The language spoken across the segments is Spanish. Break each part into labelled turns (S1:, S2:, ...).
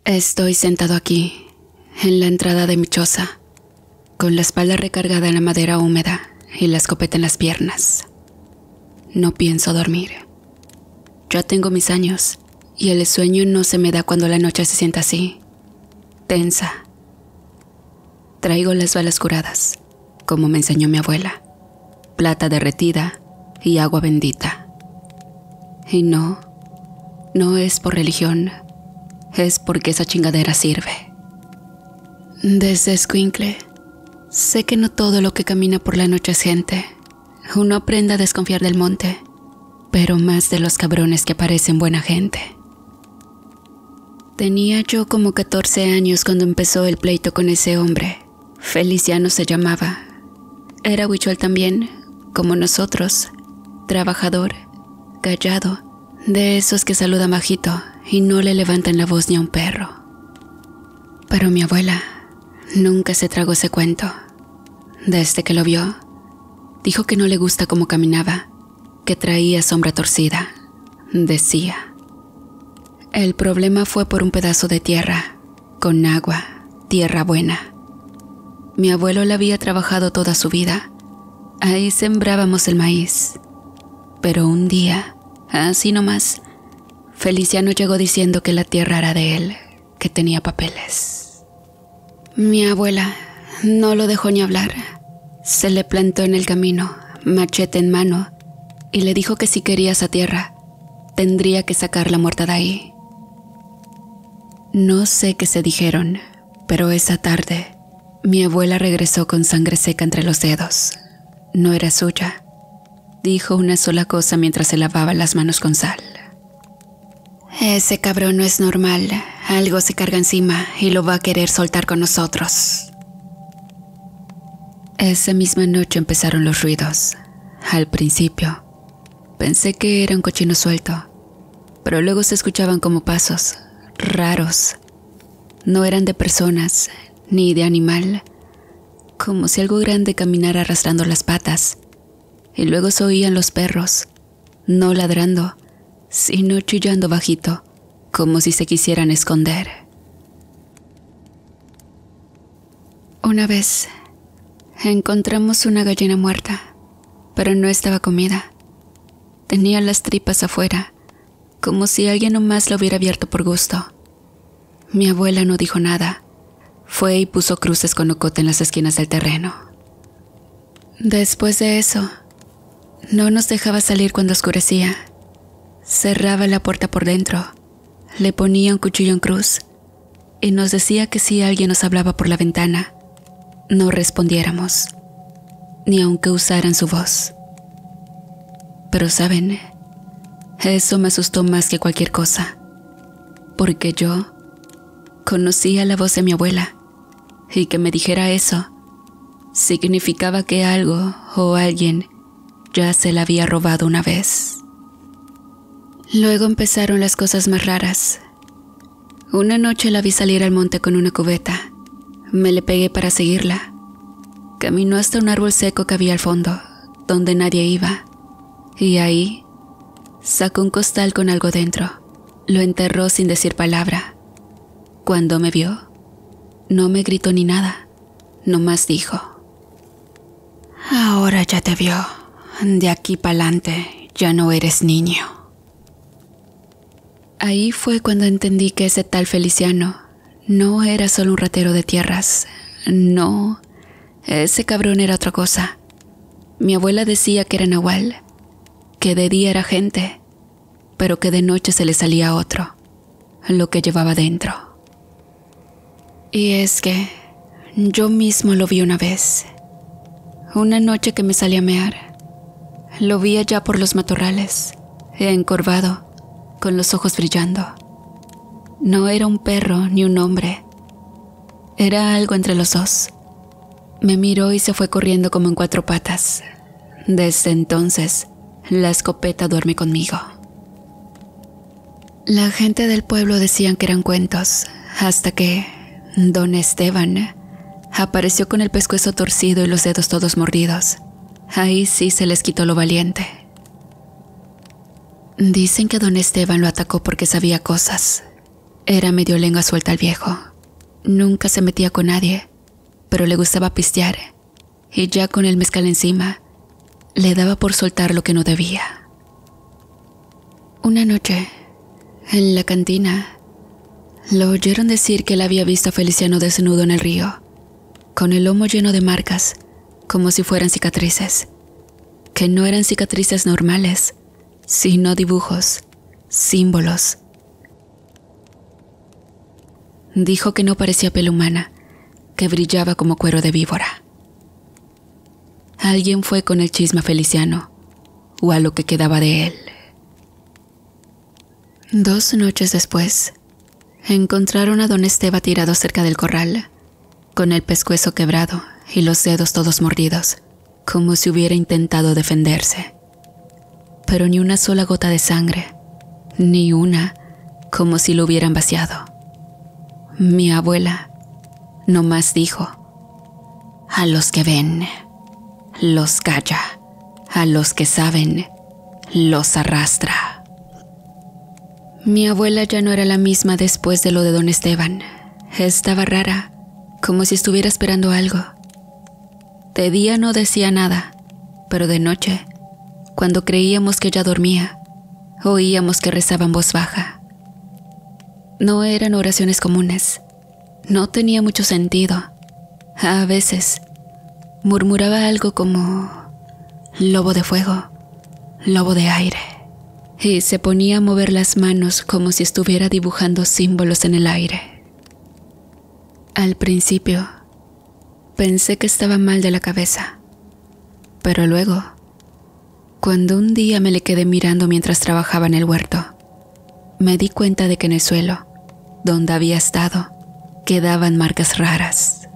S1: Estoy sentado aquí, en la entrada de mi choza, con la espalda recargada en la madera húmeda y la escopeta en las piernas. No pienso dormir. Ya tengo mis años y el sueño no se me da cuando la noche se sienta así, tensa. Traigo las balas curadas, como me enseñó mi abuela, plata derretida y agua bendita. Y no es por religión, es porque esa chingadera sirve. Desde escuincle, sé que no todo lo que camina por la noche es gente. Uno aprende a desconfiar del monte, pero más de los cabrones que parecen buena gente. Tenía yo como 14 años cuando empezó el pleito con ese hombre. Feliciano se llamaba. Era huichol también, como nosotros, trabajador, callado, de esos que saludan bajito y no le levantan la voz ni a un perro. Pero mi abuela nunca se tragó ese cuento. Desde que lo vio, dijo que no le gusta cómo caminaba, que traía sombra torcida, decía. El problema fue por un pedazo de tierra, con agua, tierra buena. Mi abuelo la había trabajado toda su vida. Ahí sembrábamos el maíz. Pero un día, así nomás, Feliciano llegó diciendo que la tierra era de él, que tenía papeles. Mi abuela no lo dejó ni hablar. Se le plantó en el camino, machete en mano, y le dijo que si quería esa tierra, tendría que sacarla muerta de ahí. No sé qué se dijeron, pero esa tarde mi abuela regresó con sangre seca entre los dedos. No era suya. Dijo una sola cosa mientras se lavaba las manos con sal. Ese cabrón no es normal. Algo se carga encima y lo va a querer soltar con nosotros. Esa misma noche empezaron los ruidos. Al principio, pensé que era un cochino suelto, pero luego se escuchaban como pasos raros. No eran de personas ni de animal, como si algo grande caminara arrastrando las patas. Y luego se oían los perros, no ladrando, sino chillando bajito, como si se quisieran esconder. Una vez encontramos una gallina muerta, pero no estaba comida. Tenía las tripas afuera, como si alguien nomás la hubiera abierto por gusto. Mi abuela no dijo nada. Fue y puso cruces con ocote en las esquinas del terreno. Después de eso, no nos dejaba salir cuando oscurecía. Cerraba la puerta por dentro, le ponía un cuchillo en cruz y nos decía que si alguien nos hablaba por la ventana, no respondiéramos, ni aunque usaran su voz. Pero ¿saben? Eso me asustó más que cualquier cosa, porque yo conocía la voz de mi abuela, y que me dijera eso significaba que algo o alguien ya se la había robado una vez. Luego empezaron las cosas más raras. Una noche la vi salir al monte con una cubeta. Me le pegué para seguirla. Caminó hasta un árbol seco que había al fondo, donde nadie iba, y ahí sacó un costal con algo dentro. Lo enterró sin decir palabra. Cuando me vio, no me gritó ni nada, nomás dijo: "Ahora ya te vio. De aquí para adelante ya no eres niño". Ahí fue cuando entendí que ese tal Feliciano no era solo un ratero de tierras. No, ese cabrón era otra cosa. Mi abuela decía que era nahual, que de día era gente, pero que de noche se le salía otro, lo que llevaba dentro. Y es que yo mismo lo vi una vez. Una noche que me salí a mear. Lo vi allá por los matorrales, encorvado, con los ojos brillando. No era un perro ni un hombre. Era algo entre los dos. Me miró y se fue corriendo como en 4 patas. Desde entonces, la escopeta duerme conmigo. La gente del pueblo decían que eran cuentos, hasta que Don Esteban apareció con el pescuezo torcido y los dedos todos mordidos. Ahí sí se les quitó lo valiente. Dicen que Don Esteban lo atacó porque sabía cosas, Era medio lengua suelta al viejo. Nunca se metía con nadie, pero le gustaba pistear, y ya con el mezcal encima, le daba por soltar lo que no debía. Una noche, en la cantina, lo oyeron decir que él había visto a Feliciano desnudo en el río, con el lomo lleno de marcas, como si fueran cicatrices, que no eran cicatrices normales, sino dibujos, símbolos. Dijo que no parecía piel humana, que brillaba como cuero de víbora. Alguien fue con el chisme a Feliciano, o a lo que quedaba de él. 2 noches después, encontraron a don Esteban tirado cerca del corral, con el pescuezo quebrado y los dedos todos mordidos, como si hubiera intentado defenderse. Pero ni una sola gota de sangre, ni una, como si lo hubieran vaciado. Mi abuela nomás dijo: a los que ven, los calla, a los que saben, los arrastra. Mi abuela ya no era la misma después de lo de don Esteban. Estaba rara, como si estuviera esperando algo. De día no decía nada, pero de noche, cuando creíamos que ya dormía, oíamos que rezaba en voz baja. No eran oraciones comunes, no tenía mucho sentido. A veces murmuraba algo como lobo de fuego, lobo de aire, y se ponía a mover las manos como si estuviera dibujando símbolos en el aire. Al principio pensé que estaba mal de la cabeza, pero luego, cuando un día me le quedé mirando mientras trabajaba en el huerto, me di cuenta de que en el suelo, donde había estado, quedaban marcas raras,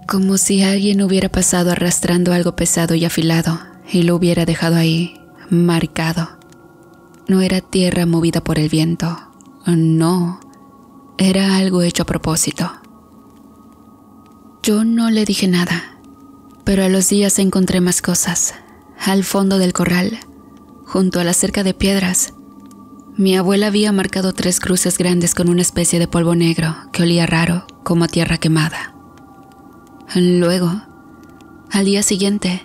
S1: como si alguien hubiera pasado arrastrando algo pesado y afilado y lo hubiera dejado ahí, marcado. No era tierra movida por el viento, no, era algo hecho a propósito. Yo no le dije nada, pero a los días encontré más cosas. Al fondo del corral, junto a la cerca de piedras, mi abuela había marcado 3 cruces grandes con una especie de polvo negro que olía raro, como a tierra quemada. Luego, al día siguiente,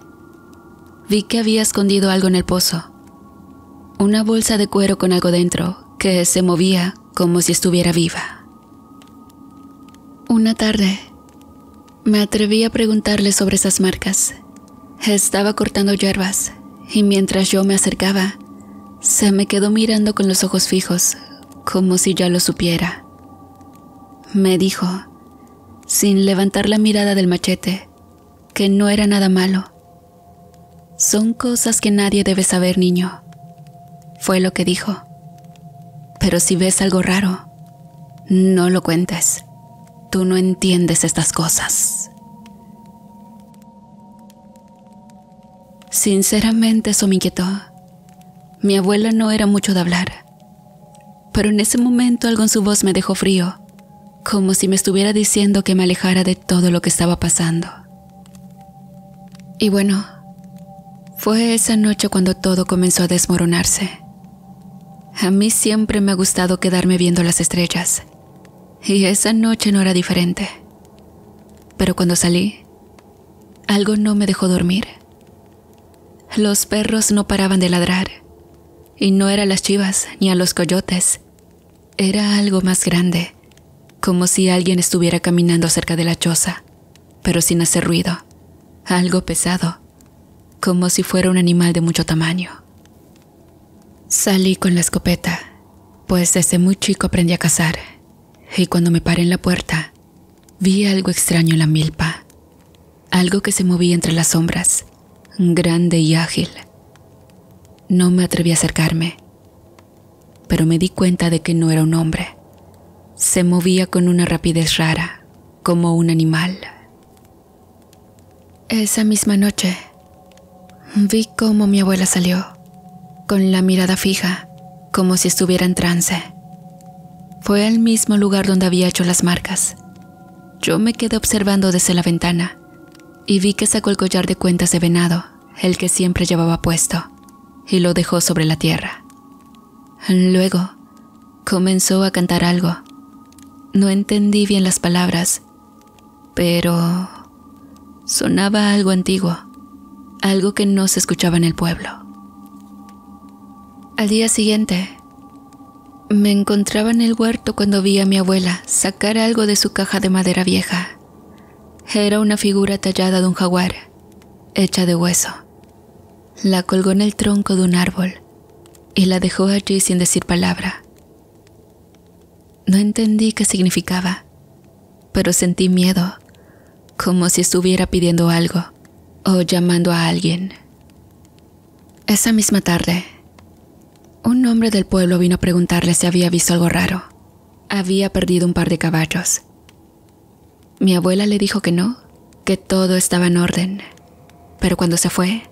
S1: vi que había escondido algo en el pozo. Una bolsa de cuero con algo dentro que se movía como si estuviera viva. Una tarde, me atreví a preguntarle sobre esas marcas. Estaba cortando hierbas y mientras yo me acercaba, se me quedó mirando con los ojos fijos, como si ya lo supiera. Me dijo, sin levantar la mirada del machete, que no era nada malo. Son cosas que nadie debe saber, niño. Fue lo que dijo. Pero si ves algo raro, no lo cuentes. Tú no entiendes estas cosas. Sinceramente eso me inquietó. Mi abuela no era mucho de hablar, pero en ese momento algo en su voz me dejó frío, como si me estuviera diciendo que me alejara de todo lo que estaba pasando. Y bueno, fue esa noche cuando todo comenzó a desmoronarse. A mí siempre me ha gustado quedarme viendo las estrellas, y esa noche no era diferente. Pero cuando salí, algo no me dejó dormir. Los perros no paraban de ladrar, y no eran las chivas ni a los coyotes. Era algo más grande, como si alguien estuviera caminando cerca de la choza, pero sin hacer ruido. Algo pesado, como si fuera un animal de mucho tamaño. Salí con la escopeta, pues desde muy chico aprendí a cazar, y cuando me paré en la puerta, vi algo extraño en la milpa, algo que se movía entre las sombras, grande y ágil. No me atreví a acercarme, pero me di cuenta de que no era un hombre. Se movía con una rapidez rara, como un animal. Esa misma noche, vi cómo mi abuela salió, con la mirada fija, como si estuviera en trance. Fue al mismo lugar donde había hecho las marcas. Yo me quedé observando desde la ventana y vi que sacó el collar de cuentas de venado, el que siempre llevaba puesto, y lo dejó sobre la tierra. Luego, comenzó a cantar algo. No entendí bien las palabras, pero sonaba algo antiguo, algo que no se escuchaba en el pueblo. Al día siguiente, me encontraba en el huerto cuando vi a mi abuela sacar algo de su caja de madera vieja. Era una figura tallada de un jaguar, hecha de hueso. La colgó en el tronco de un árbol y la dejó allí sin decir palabra. No entendí qué significaba, pero sentí miedo, como si estuviera pidiendo algo o llamando a alguien. Esa misma tarde, un hombre del pueblo vino a preguntarle si había visto algo raro. Había perdido un par de caballos. Mi abuela le dijo que no, que todo estaba en orden, pero cuando se fue,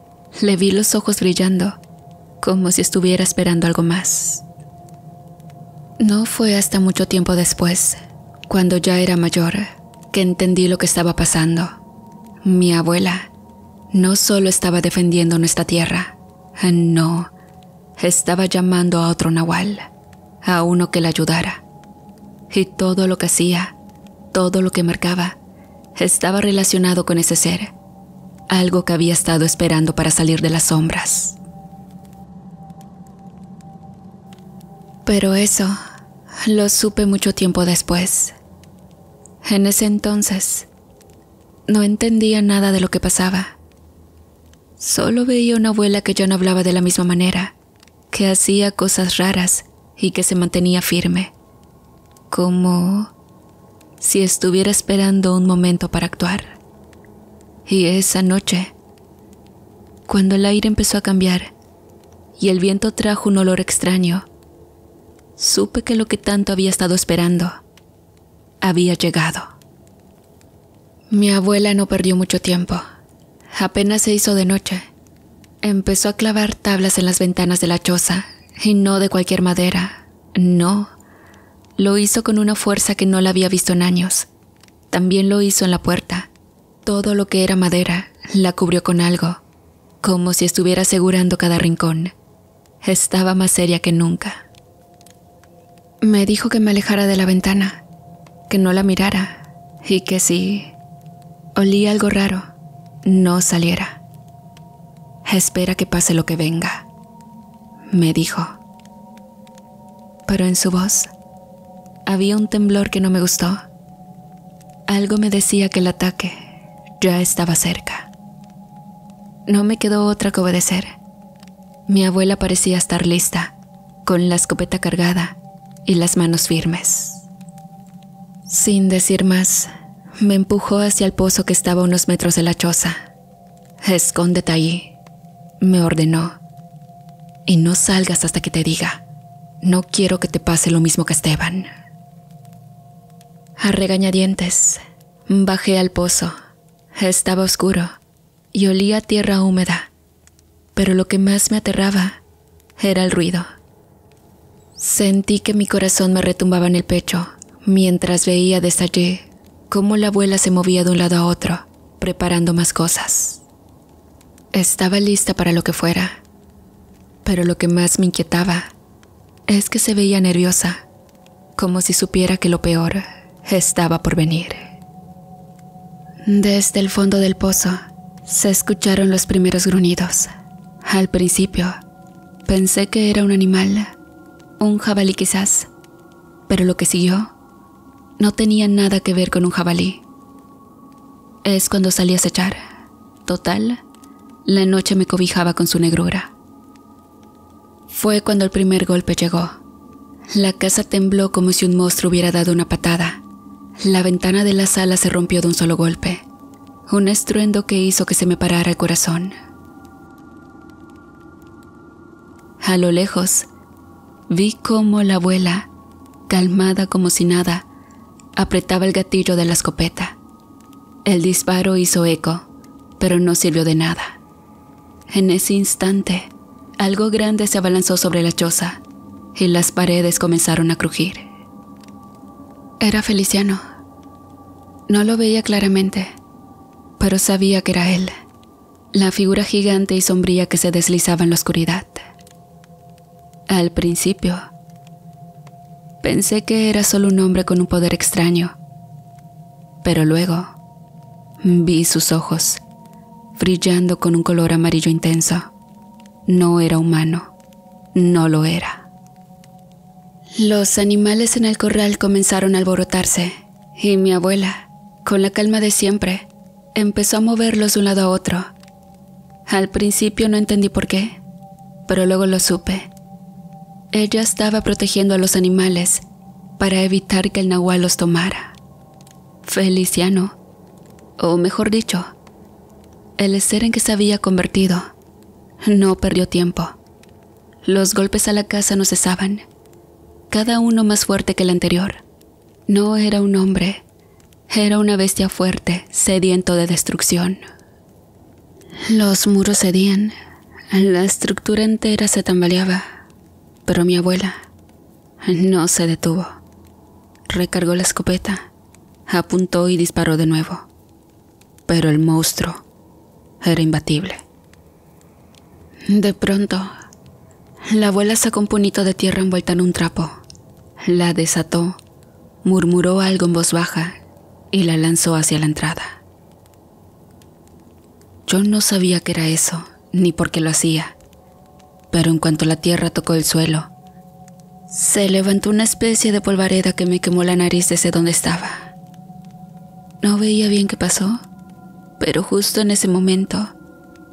S1: le vi los ojos brillando, como si estuviera esperando algo más. No fue hasta mucho tiempo después, cuando ya era mayor, que entendí lo que estaba pasando. Mi abuela no solo estaba defendiendo nuestra tierra, no, estaba llamando a otro nahual, a uno que la ayudara. Y todo lo que hacía, todo lo que marcaba, estaba relacionado con ese ser, algo que había estado esperando para salir de las sombras. Pero eso lo supe mucho tiempo después. En ese entonces, no entendía nada de lo que pasaba. Solo veía una abuela que ya no hablaba de la misma manera, que hacía cosas raras y que se mantenía firme, como si estuviera esperando un momento para actuar. Y esa noche, cuando el aire empezó a cambiar y el viento trajo un olor extraño, supe que lo que tanto había estado esperando había llegado. Mi abuela no perdió mucho tiempo. Apenas se hizo de noche, empezó a clavar tablas en las ventanas de la choza, y no de cualquier madera, no. Lo hizo con una fuerza que no la había visto en años. También lo hizo en la puerta. Todo lo que era madera la cubrió con algo, como si estuviera asegurando cada rincón. Estaba más seria que nunca. Me dijo que me alejara de la ventana, que no la mirara, y que si olía algo raro, no saliera. Espera que pase lo que venga, me dijo. Pero en su voz había un temblor que no me gustó. Algo me decía que el ataque ya estaba cerca. No me quedó otra que obedecer. Mi abuela parecía estar lista, con la escopeta cargada y las manos firmes. Sin decir más, me empujó hacia el pozo que estaba a unos metros de la choza. Escóndete allí, me ordenó, y no salgas hasta que te diga. No quiero que te pase lo mismo que Esteban. A regañadientes, bajé al pozo. Estaba oscuro y olía a tierra húmeda, pero lo que más me aterraba era el ruido. Sentí que mi corazón me retumbaba en el pecho mientras veía desde allí cómo la abuela se movía de un lado a otro, preparando más cosas. Estaba lista para lo que fuera, pero lo que más me inquietaba es que se veía nerviosa, como si supiera que lo peor estaba por venir. Desde el fondo del pozo se escucharon los primeros gruñidos. Al principio pensé que era un animal, un jabalí quizás, pero lo que siguió no tenía nada que ver con un jabalí. Es cuando salí a acechar. Total, la noche me cobijaba con su negrura. Fue cuando el primer golpe llegó. La casa tembló como si un monstruo hubiera dado una patada. La ventana de la sala se rompió de un solo golpe. Un estruendo que hizo que se me parara el corazón. A lo lejos, vi cómo la abuela, calmada como si nada, apretaba el gatillo de la escopeta. El disparo hizo eco, pero no sirvió de nada. En ese instante, algo grande se abalanzó sobre la choza y las paredes comenzaron a crujir. Era Feliciano. No lo veía claramente, pero sabía que era él, la figura gigante y sombría que se deslizaba en la oscuridad. Al principio, Pensé que era solo un hombre con un poder extraño, pero luego vi sus ojos, brillando con un color amarillo intenso. No era humano, no lo era. Los animales en el corral comenzaron a alborotarse y mi abuela, con la calma de siempre, empezó a moverlos de un lado a otro. Al principio no entendí por qué, pero luego lo supe. Ella estaba protegiendo a los animales para evitar que el nahual los tomara. Feliciano, o mejor dicho, el ser en que se había convertido, no perdió tiempo. Los golpes a la casa no cesaban, cada uno más fuerte que el anterior. No era un hombre, era una bestia fuerte, sediento de destrucción. Los muros cedían, la estructura entera se tambaleaba, pero mi abuela no se detuvo. Recargó la escopeta, apuntó y disparó de nuevo. Pero el monstruo era imbatible. De pronto, la abuela sacó un puñito de tierra envuelta en un trapo, la desató, murmuró algo en voz baja y la lanzó hacia la entrada. Yo no sabía qué era eso, ni por qué lo hacía, pero en cuanto la tierra tocó el suelo, se levantó una especie de polvareda que me quemó la nariz desde donde estaba. No veía bien qué pasó, pero justo en ese momento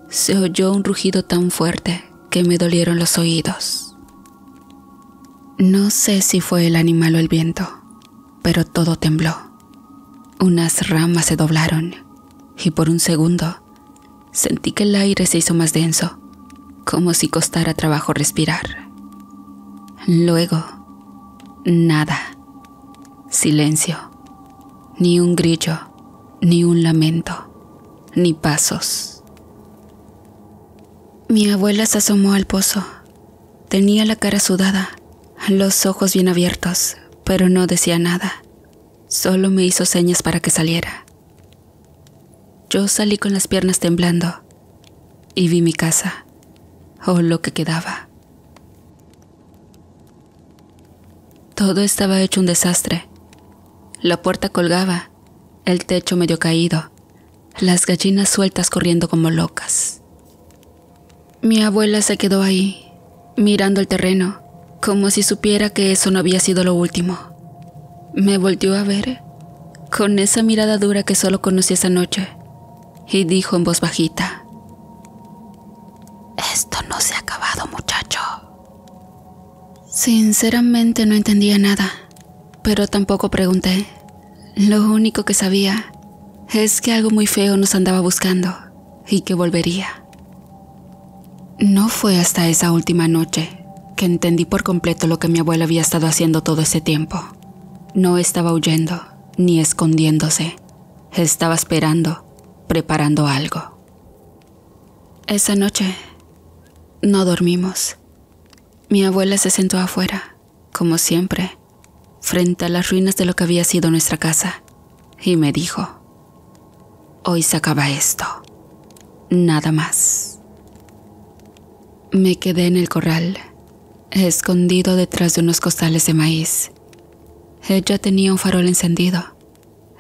S1: se oyó un rugido tan fuerte que me dolieron los oídos. No sé si fue el animal o el viento, pero todo tembló. Unas ramas se doblaron y por un segundo sentí que el aire se hizo más denso, como si costara trabajo respirar. Luego, nada. Silencio. Ni un grillo, ni un lamento, ni pasos. Mi abuela se asomó al pozo. Tenía la cara sudada, los ojos bien abiertos, pero no decía nada. Solo me hizo señas para que saliera. Yo salí con las piernas temblando y vi mi casa, o lo que quedaba. Todo estaba hecho un desastre. La puerta colgaba, el techo medio caído, las gallinas sueltas corriendo como locas. Mi abuela se quedó ahí, mirando el terreno, como si supiera que eso no había sido lo último. Me volteó a ver, con esa mirada dura que solo conocí esa noche, y dijo en voz bajita: «Esto no se ha acabado, muchacho». Sinceramente no entendía nada, pero tampoco pregunté. Lo único que sabía es que algo muy feo nos andaba buscando y que volvería. No fue hasta esa última noche que entendí por completo lo que mi abuela había estado haciendo todo ese tiempo. No estaba huyendo ni escondiéndose. Estaba esperando, preparando algo. Esa noche no dormimos. Mi abuela se sentó afuera, como siempre, frente a las ruinas de lo que había sido nuestra casa, y me dijo: «Hoy se acaba esto. Nada más». Me quedé en el corral, escondido detrás de unos costales de maíz. Ella tenía un farol encendido,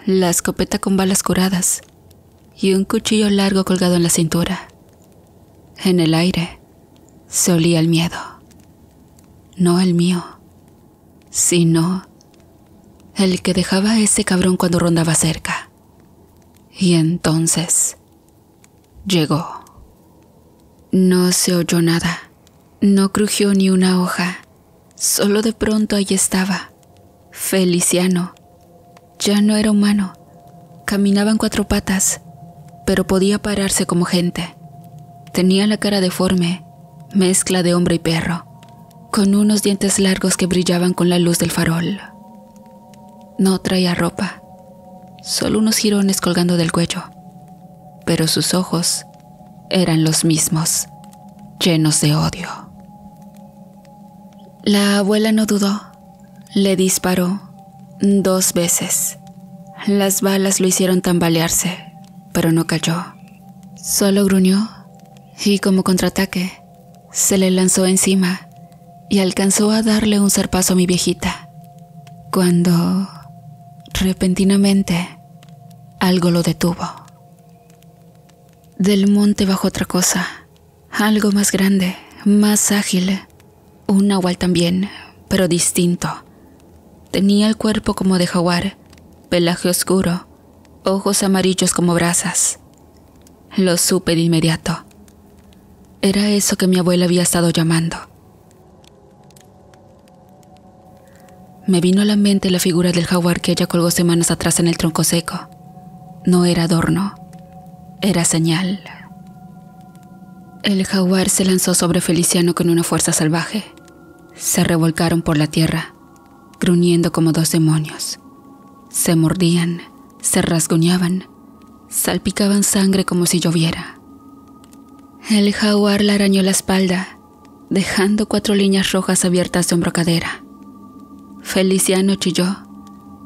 S1: la escopeta con balas curadas y un cuchillo largo colgado en la cintura. En el aire se olía el miedo. No el mío, sino el que dejaba a ese cabrón cuando rondaba cerca. Y entonces llegó. No se oyó nada, no crujió ni una hoja, solo de pronto ahí estaba, Feliciano. Ya no era humano, caminaba en 4 patas, pero podía pararse como gente. Tenía la cara deforme, mezcla de hombre y perro, con unos dientes largos que brillaban con la luz del farol. No traía ropa, solo unos jirones colgando del cuello, pero sus ojos eran los mismos, llenos de odio. La abuela no dudó, le disparó 2 veces. Las balas lo hicieron tambalearse, pero no cayó. Solo gruñó y, como contraataque, se le lanzó encima y alcanzó a darle un zarpazo a mi viejita. cuando, repentinamente, algo lo detuvo. Del monte bajó otra cosa, algo más grande, más ágil, un nahual también, pero distinto. Tenía el cuerpo como de jaguar, pelaje oscuro, ojos amarillos como brasas. Lo supe de inmediato. Era eso que mi abuela había estado llamando. Me vino a la mente la figura del jaguar que ella colgó semanas atrás en el tronco seco. No era adorno, era señal. El jaguar se lanzó sobre Feliciano con una fuerza salvaje. Se revolcaron por la tierra, gruñendo como dos demonios. Se mordían, se rasguñaban, salpicaban sangre como si lloviera. El jaguar le arañó la espalda, dejando 4 líneas rojas abiertas de hombro a cadera. Feliciano chilló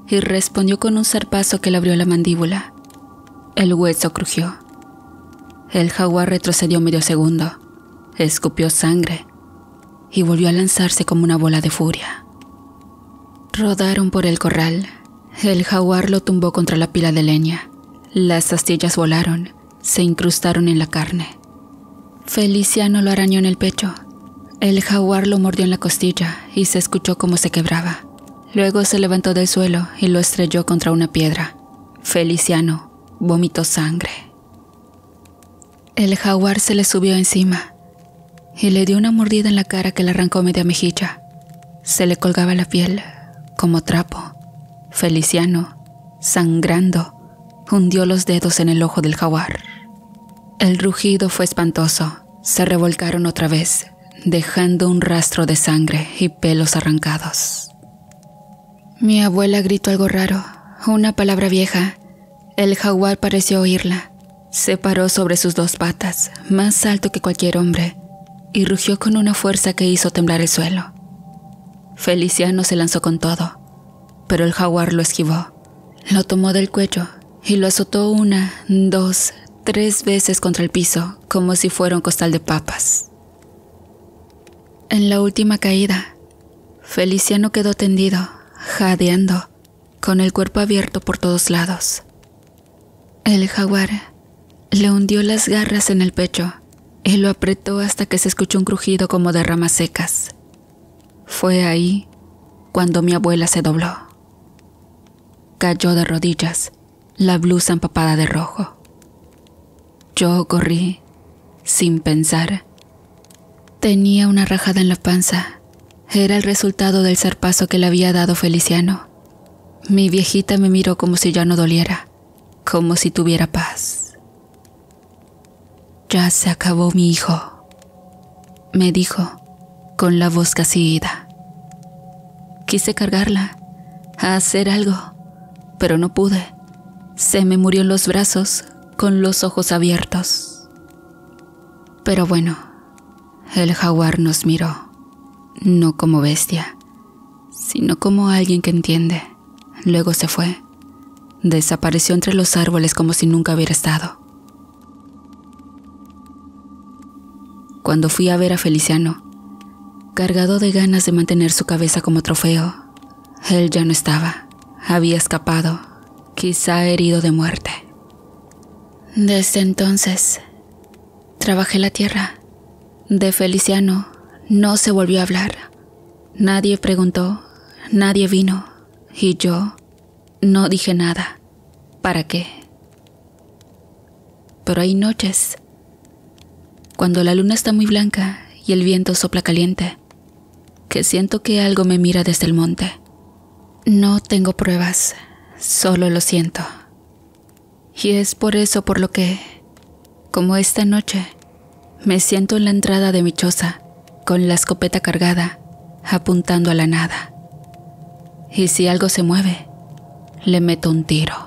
S1: y respondió con un zarpazo que le abrió la mandíbula. El hueso crujió. El jaguar retrocedió medio segundo, escupió sangre y volvió a lanzarse como una bola de furia. Rodaron por el corral. El jaguar lo tumbó contra la pila de leña. Las astillas volaron, se incrustaron en la carne. Feliciano lo arañó en el pecho. El jaguar lo mordió en la costilla y se escuchó cómo se quebraba. Luego se levantó del suelo y lo estrelló contra una piedra. Feliciano vomitó sangre. El jaguar se le subió encima y le dio una mordida en la cara que le arrancó media mejilla. Se le colgaba la piel como trapo. Feliciano, sangrando, hundió los dedos en el ojo del jaguar. El rugido fue espantoso. Se revolcaron otra vez, dejando un rastro de sangre y pelos arrancados. Mi abuela gritó algo raro, una palabra vieja. El jaguar pareció oírla. Se paró sobre sus 2 patas, más alto que cualquier hombre, y rugió con una fuerza que hizo temblar el suelo. Feliciano se lanzó con todo, pero el jaguar lo esquivó. Lo tomó del cuello y lo azotó 1, 2, 3 veces contra el piso, como si fuera un costal de papas. En la última caída, Feliciano quedó tendido, jadeando, con el cuerpo abierto por todos lados. El jaguar le hundió las garras en el pecho y lo apretó hasta que se escuchó un crujido como de ramas secas. Fue ahí cuando mi abuela se dobló. Cayó de rodillas, la blusa empapada de rojo. Yo corrí, sin pensar. Tenía una rajada en la panza. Era el resultado del zarpazo que le había dado Feliciano. Mi viejita me miró como si ya no doliera, como si tuviera paz. «Ya se acabó, mi hijo», me dijo, con la voz casi ida. Quise cargarla, a hacer algo, pero no pude. Se me murió en los brazos, con los ojos abiertos. Pero bueno, el jaguar nos miró, no como bestia, sino como alguien que entiende. Luego se fue. Desapareció entre los árboles como si nunca hubiera estado. Cuando fui a ver a Feliciano, cargado de ganas de mantener su cabeza como trofeo, él ya no estaba. Había escapado, quizá herido de muerte. Desde entonces, trabajé la tierra. De Feliciano no se volvió a hablar. Nadie preguntó, nadie vino, y yo no dije nada. ¿Para qué? Pero hay noches, cuando la luna está muy blanca y el viento sopla caliente, que siento que algo me mira desde el monte. No tengo pruebas, solo lo siento. Y es por eso por lo que, como esta noche, me siento en la entrada de mi choza, con la escopeta cargada, apuntando a la nada. Y si algo se mueve, le meto un tiro.